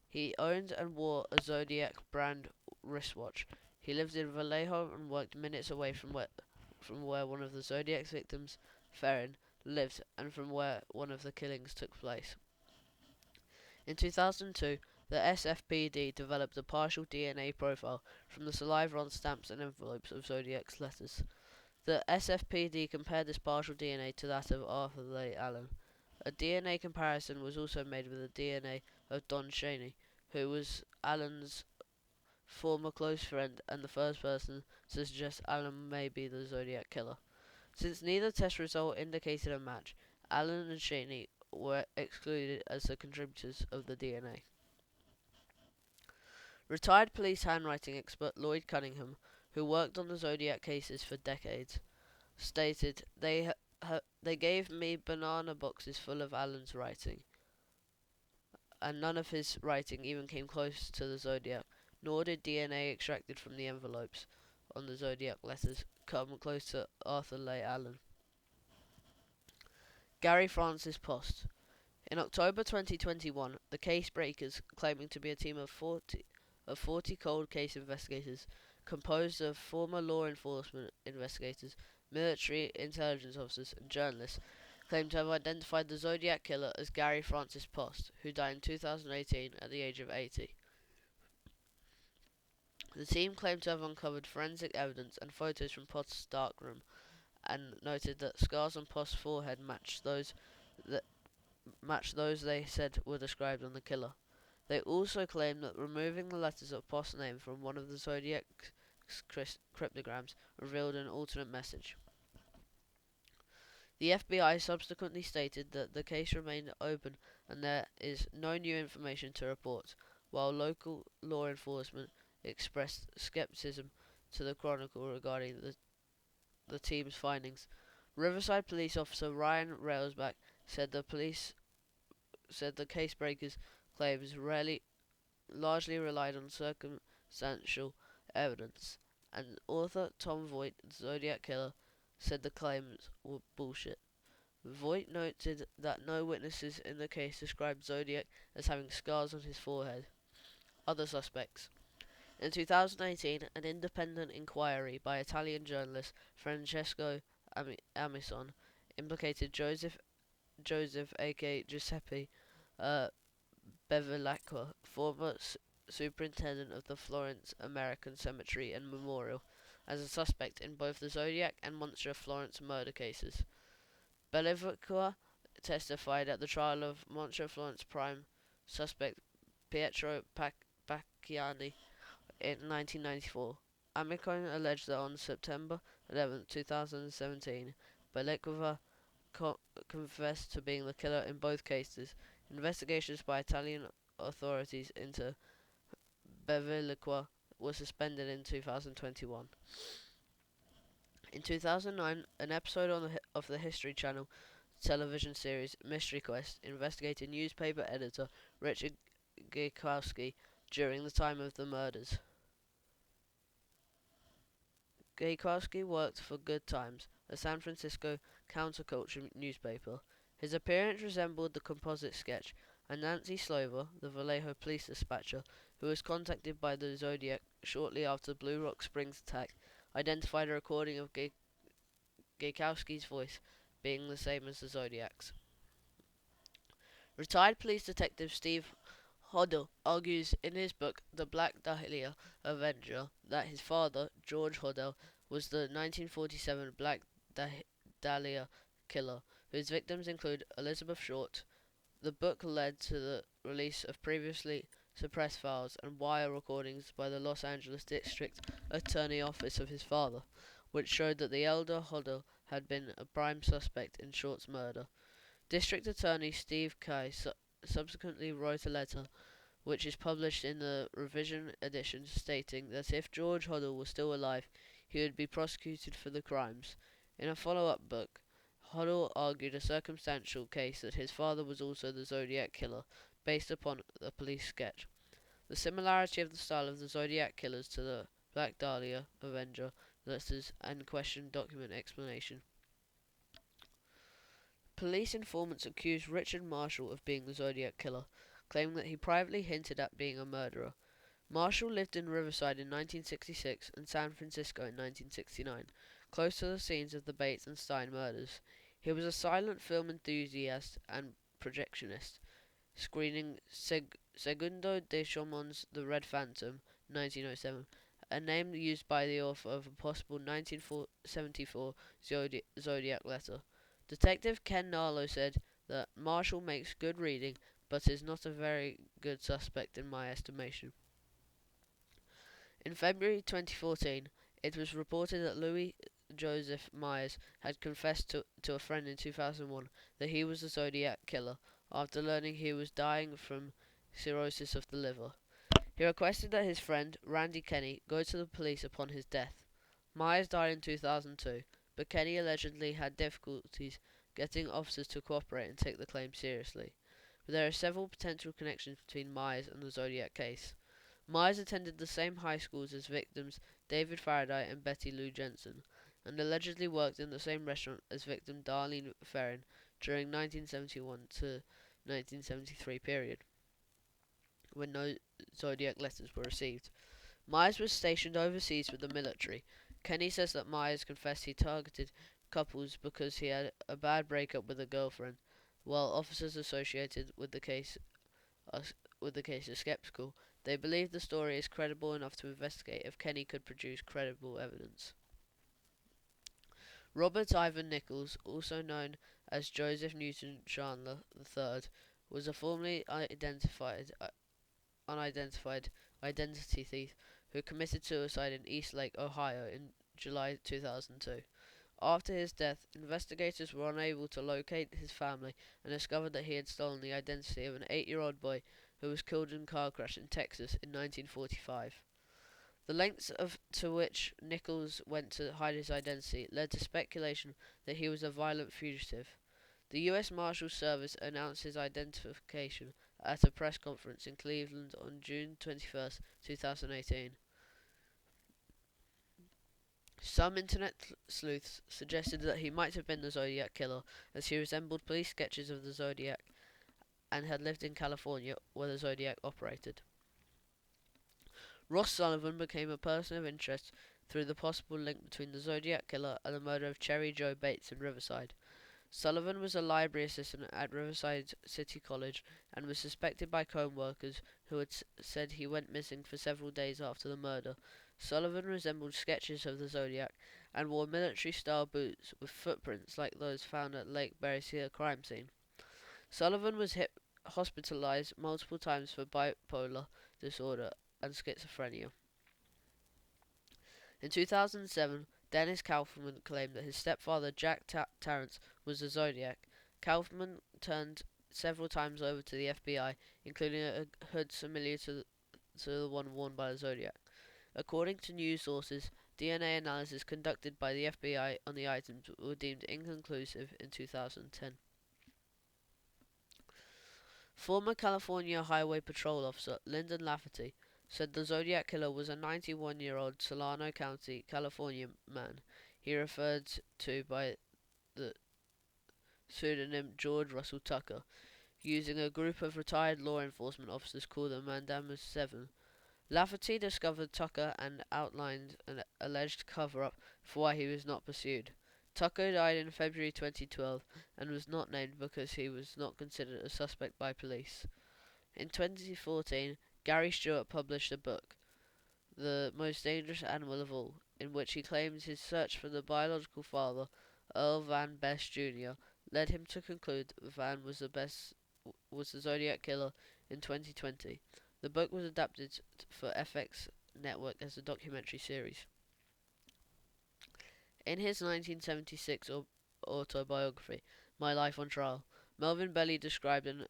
He owned and wore a Zodiac brand wristwatch. He lived in Vallejo and worked minutes away from where one of the Zodiac's victims, Ferrin, lived and from where one of the killings took place. In 2002, the SFPD developed a partial DNA profile from the saliva on stamps and envelopes of Zodiac's letters. The SFPD compared this partial DNA to that of Arthur Leigh Allen. A DNA comparison was also made with the DNA of Don Cheney, who was Allen's former close friend and the first person to suggest Allen may be the Zodiac killer. Since neither test result indicated a match, Allen and Cheney were excluded as the contributors of the DNA. Retired police handwriting expert Lloyd Cunningham, who worked on the Zodiac cases for decades, stated, they gave me banana boxes full of Allen's writing, and none of his writing even came close to the Zodiac, nor did DNA extracted from the envelopes on the Zodiac letters come close to Arthur Leigh Allen. Gary Francis Post. In October 2021, the Case Breakers, claiming to be a team of 40 cold case investigators, composed of former law enforcement investigators, military intelligence officers, and journalists, claimed to have identified the Zodiac killer as Gary Francis Post, who died in 2018 at the age of 80. The team claimed to have uncovered forensic evidence and photos from Post's darkroom, and noted that scars on Post's forehead that matched those they said were described on the killer. They also claimed that removing the letters of Post's name from one of the Zodiac's cryptograms revealed an alternate message. The FBI subsequently stated that the case remained open and there is no new information to report, while local law enforcement expressed skepticism to the Chronicle regarding the team's findings. Riverside police officer Ryan Railsback said the case breakers' claims largely relied on circumstantial evidence, and author Tom Voigt, the Zodiac killer, said the claims were bullshit. Voigt noted that no witnesses in the case described Zodiac as having scars on his forehead. Other suspects. In 2018, an independent inquiry by Italian journalist Francesco Amison implicated Joseph aka Giuseppe uh, Bevilacqua, former superintendent of the Florence American Cemetery and Memorial, as a suspect in both the Zodiac and Monster Florence murder cases. Bevilacqua testified at the trial of Monster Florence prime suspect Pietro Pacchiani in 1994. Amicone alleged that on September 11, 2017, Bevilacqua confessed to being the killer in both cases. Investigations by Italian authorities into Bevilacqua were suspended in 2021. In 2009, an episode of the History Channel television series Mystery Quest investigated newspaper editor Richard Gaykowski during the time of the murders. Gaykowski worked for Good Times, a San Francisco counterculture newspaper. His appearance resembled the composite sketch, and Nancy Slover, the Vallejo police dispatcher, who was contacted by the Zodiac shortly after Blue Rock Springs attack, identified a recording of Gaykowski's voice being the same as the Zodiac's. Retired police detective Steve Hoddle argues in his book The Black Dahlia Avenger that his father, George Hoddle, was the 1947 Black Dahlia killer, whose victims include Elizabeth Short. The book led to the release of previously suppressed files and wire recordings by the Los Angeles District Attorney Office of his father, which showed that the elder Hoddle had been a prime suspect in Short's murder. District Attorney Steve Kay subsequently wrote a letter, which is published in the revision edition, stating that if George Hoddle was still alive, he would be prosecuted for the crimes. In a follow-up book, Hoddle argued a circumstantial case that his father was also the Zodiac killer, based upon the police sketch. The similarity of the style of the Zodiac killers to the Black Dahlia Avenger letters and question document explanation. Police informants accused Richard Marshall of being the Zodiac killer, claiming that he privately hinted at being a murderer. Marshall lived in Riverside in 1966 and San Francisco in 1969, close to the scenes of the Bates and Stein murders. He was a silent film enthusiast and projectionist, screening Segundo de Chaumont's The Red Phantom, 1907, a name used by the author of a possible 1974 Zodiac letter. Detective Ken Narlow said that Marshall makes good reading, but is not a very good suspect in my estimation. In February 2014, it was reported that Louis Joseph Myers had confessed to a friend in 2001 that he was the Zodiac killer after learning he was dying from cirrhosis of the liver. He requested that his friend, Randy Kenny, go to the police upon his death. Myers died in 2002, but Kenny allegedly had difficulties getting officers to cooperate and take the claim seriously. But there are several potential connections between Myers and the Zodiac case. Myers attended the same high schools as victims David Faraday and Betty Lou Jensen, and allegedly worked in the same restaurant as victim Darlene Ferrin during 1971 to 1973 period, when no Zodiac letters were received. Myers was stationed overseas with the military. Kenny says that Myers confessed he targeted couples because he had a bad breakup with a girlfriend, while officers associated are, with the case are skeptical. They believe the story is credible enough to investigate if Kenny could produce credible evidence. Robert Ivan Nichols, also known as Joseph Newton Chandler III, was a formerly unidentified identity thief who committed suicide in Eastlake, Ohio in July 2002. After his death, investigators were unable to locate his family and discovered that he had stolen the identity of an 8-year-old boy who was killed in a car crash in Texas in 1945. The lengths to which Nichols went to hide his identity led to speculation that he was a violent fugitive. The U.S. Marshals Service announced his identification at a press conference in Cleveland on June 21st, 2018. Some internet sleuths suggested that he might have been the Zodiac killer, as he resembled police sketches of the Zodiac and had lived in California, where the Zodiac operated. Ross Sullivan became a person of interest through the possible link between the Zodiac killer and the murder of Cherry Joe Bates in Riverside. Sullivan was a library assistant at Riverside City College and was suspected by co-workers who had said he went missing for several days after the murder. Sullivan resembled sketches of the Zodiac and wore military-style boots with footprints like those found at Lake Beresea crime scene. Sullivan was hospitalized multiple times for bipolar disorder and schizophrenia. In 2007, Dennis Kaufman claimed that his stepfather Jack Tarrance was the Zodiac. Kaufman turned several times over to the FBI, including a hood similar to the one worn by the Zodiac. According to news sources, DNA analysis conducted by the FBI on the items were deemed inconclusive in 2010. Former California Highway Patrol officer Lyndon Lafferty said the Zodiac killer was a 91-year-old Solano County, California man he referred to by the pseudonym George Russell Tucker, using a group of retired law enforcement officers called the Mandamus Seven. Lafferty discovered Tucker and outlined an alleged cover-up for why he was not pursued. Tucker died in February 2012 and was not named because he was not considered a suspect by police. In 2014, Gary Stewart published a book, The Most Dangerous Animal of All, in which he claims his search for the biological father, Earl Van Best Jr., led him to conclude that Van was the Zodiac killer in 2020. The book was adapted for FX Network as a documentary series. In his 1976 autobiography, My Life on Trial, Melvin Belly described an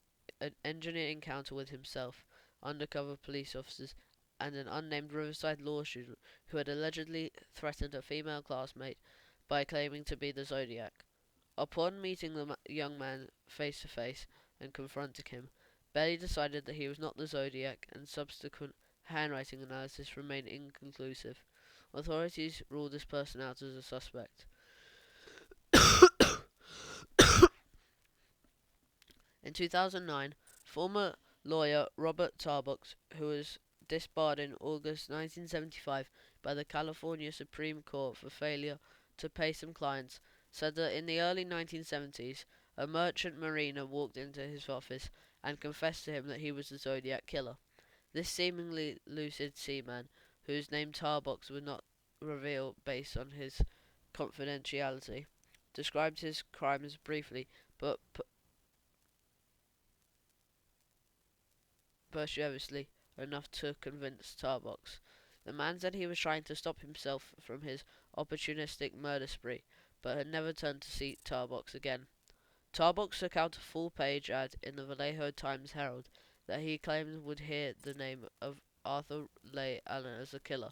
engineer encounter with himself, undercover police officers, and an unnamed Riverside law student who had allegedly threatened a female classmate by claiming to be the Zodiac. Upon meeting the young man face to face and confronting him, Belly decided that he was not the Zodiac, and subsequent handwriting analysis remained inconclusive. Authorities ruled this person out as a suspect. In 2009, former lawyer Robert Tarbox, who was disbarred in August 1975 by the California Supreme Court for failure to pay some clients, said that in the early 1970s, a merchant mariner walked into his office and confessed to him that he was the Zodiac killer. This seemingly lucid seaman, whose name Tarbox would not reveal based on his confidentiality, described his crimes briefly but persuasively enough to convince Tarbox. The man said he was trying to stop himself from his opportunistic murder spree, but had never turned to see Tarbox again. Tarbox took out a full-page ad in the Vallejo Times-Herald that he claimed would hear the name of Arthur Leigh Allen as the killer.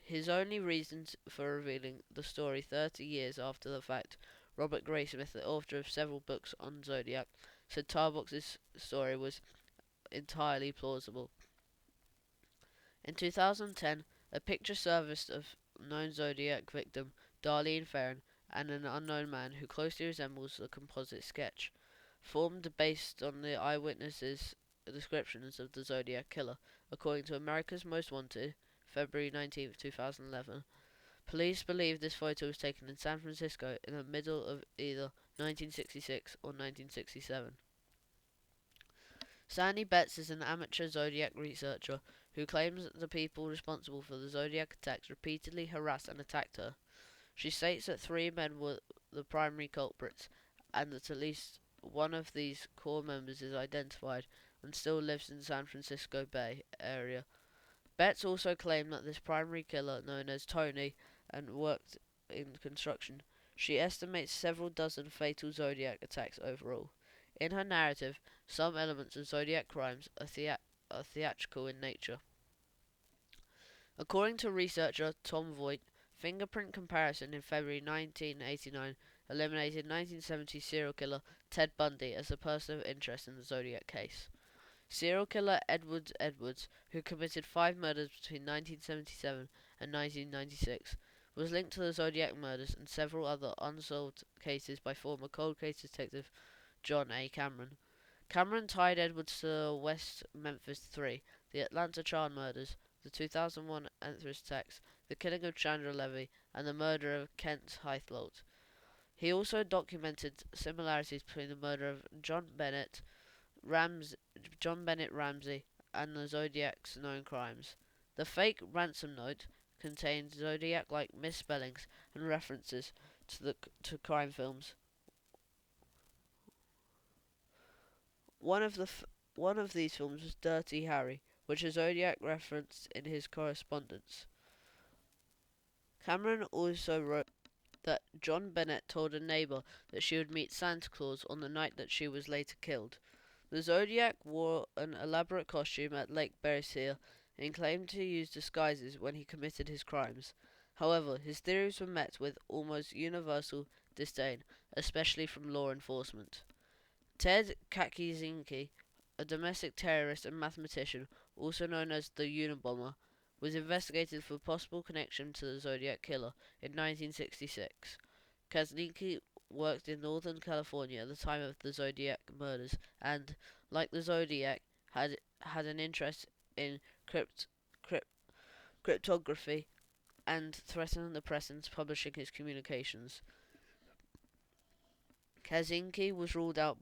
His only reasons for revealing the story 30 years after the fact, Robert Graysmith, the author of several books on Zodiac, said Tarbox's story was entirely plausible. In 2010, a picture surfaced of known Zodiac victim Darlene Ferrin and an unknown man who closely resembles the composite sketch, formed based on the eyewitnesses' descriptions of the Zodiac killer. According to America's Most Wanted, February 19, 2011, Police believe this photo was taken in San Francisco in the middle of either 1966 or 1967. Sandy Betts is an amateur Zodiac researcher who claims that the people responsible for the Zodiac attacks repeatedly harassed and attacked her. She states that three men were the primary culprits and that at least one of these core members is identified and still lives in the San Francisco Bay Area. Betts also claimed that this primary killer, known as Tony, and worked in construction. She estimates several dozen fatal Zodiac attacks overall. In her narrative, some elements of Zodiac crimes are theatrical in nature. According to researcher Tom Voigt, fingerprint comparison in February 1989 eliminated 1970 serial killer Ted Bundy as the person of interest in the Zodiac case. Serial killer Edward Edwards, who committed 5 murders between 1977 and 1996, was linked to the Zodiac murders and several other unsolved cases by former cold case detective John A. Cameron. Cameron tied Edwards to the West Memphis 3, the Atlanta child murders, the 2001 Anthrax attacks, the killing of Chandra Levy, and the murder of Kent Heathlolt. He also documented similarities between the murder of John Bennett Ramsey and the Zodiac's known crimes. The fake ransom note contained Zodiac-like misspellings and references to crime films. One of these films was Dirty Harry, which a Zodiac referenced in his correspondence. Cameron also wrote that John Bennett told a neighbor that she would meet Santa Claus on the night that she was later killed. The Zodiac wore an elaborate costume at Lake Bereshill and claimed to use disguises when he committed his crimes. However, his theories were met with almost universal disdain, especially from law enforcement. Ted Kaczynski, a domestic terrorist and mathematician, also known as the Unabomber, was investigated for possible connection to the Zodiac killer in 1966. Kaczynski worked in Northern California at the time of the Zodiac murders and, like the Zodiac, had an interest in crypt, cryptography and threatened the press into publishing his communications. Kaczynski was ruled out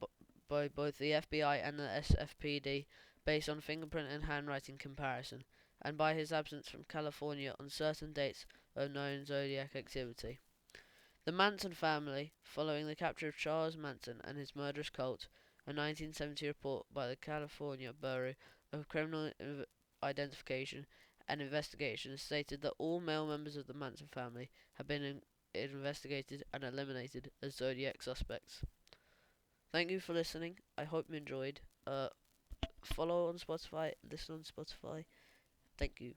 by both the FBI and the SFPD based on fingerprint and handwriting comparison, and by his absence from California on certain dates of known Zodiac activity. The Manson family, following the capture of Charles Manson and his murderous cult, a 1970 report by the California Bureau of Criminal Identification and Investigation stated that all male members of the Manson family have been investigated and eliminated as Zodiac suspects. Thank you for listening. I hope you enjoyed. Follow on Spotify, listen on Spotify. Thank you.